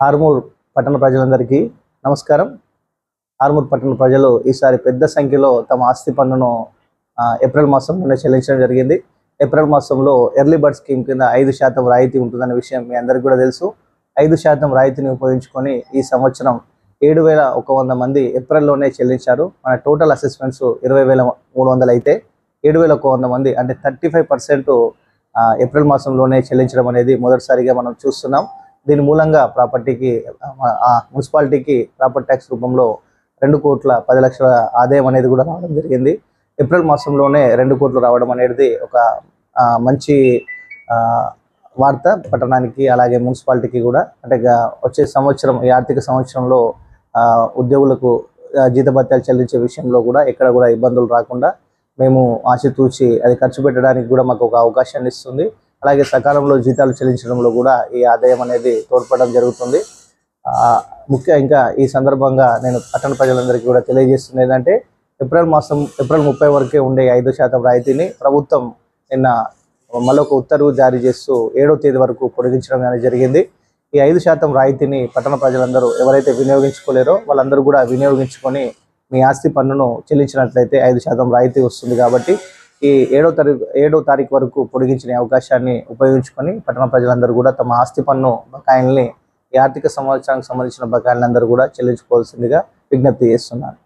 ఆర్మూర్ పట్టణ ప్రజలందరికీ నమస్కారం. ఆర్మూర్ పట్టణ ప్రజలు ఈసారి పెద్ద సంఖ్యలో తమ ఆస్తి పన్నును ఏప్రిల్ మాసంలోనే చెల్లించడం జరిగింది. ఏప్రిల్ మాసంలో ఎర్లీ బర్డ్ స్కీమ్ కింద 5% రాయితీ ఉంటుందనే విషయం మీ అందరికీ కూడా తెలుసు. 5% రాయితీని ఉపయోగించుకొని ఈ సంవత్సరం 7,100 మంది ఏప్రిల్లోనే చెల్లించారు. మన టోటల్ అసెస్మెంట్స్ 20,300 అయితే 7,100 మంది అంటే 35% ఏప్రిల్ మాసంలోనే చెల్లించడం అనేది మొదటిసారిగా మనం చూస్తున్నాం. దీని మూలంగా మున్సిపాలిటీకి ప్రాపర్టీ ట్యాక్స్ రూపంలో 2,10,00,000 ఆదాయం అనేది కూడా రావడం జరిగింది. ఏప్రిల్ మాసంలోనే 2 కోట్లు రావడం అనేది ఒక మంచి వార్త పట్టణానికి, అలాగే మున్సిపాలిటీకి కూడా. అంటే వచ్చే సంవత్సరం, ఈ ఆర్థిక సంవత్సరంలో ఉద్యోగులకు జీతభత్యాలు చెల్లించే విషయంలో కూడా ఎక్కడ కూడా ఇబ్బందులు రాకుండా మేము ఆచితూచి అది ఖర్చు పెట్టడానికి కూడా మాకు ఒక అవకాశాన్ని ఇస్తుంది. అలాగే సకాలంలో జీతాలు చెల్లించడంలో కూడా ఈ ఆదాయం అనేది తోడ్పడడం జరుగుతుంది. ఇంకా ఈ సందర్భంగా నేను పట్టణ ప్రజలందరికీ కూడా తెలియజేస్తుంది ఏంటంటే, ఏప్రిల్ 30 వరకే ఉండే 5% రాయితీని ప్రభుత్వం నిన్న మళ్ళొక ఉత్తర్వు జారీ చేస్తూ 7వ తేదీ వరకు పొడిగించడం అనేది జరిగింది. ఈ 5% రాయితీని పట్టణ ప్రజలందరూ ఎవరైతే వినియోగించుకోలేరో వాళ్ళందరూ కూడా వినియోగించుకొని మీ ఆస్తి పన్నును చెల్లించినట్లయితే 5% రాయితీ వస్తుంది. కాబట్టి ఈ 7వ తారీఖు వరకు పొడిగించిన అవకాశాన్ని ఉపయోగించుకొని పట్టణ ప్రజలందరూ కూడా తమ ఆస్తి పన్ను బకాయిల్ని, ఈ ఆర్థిక సంవత్సరానికి సంబంధించిన బకాయిలందరూ కూడా చెల్లించుకోవాల్సిందిగా విజ్ఞప్తి చేస్తున్నాను.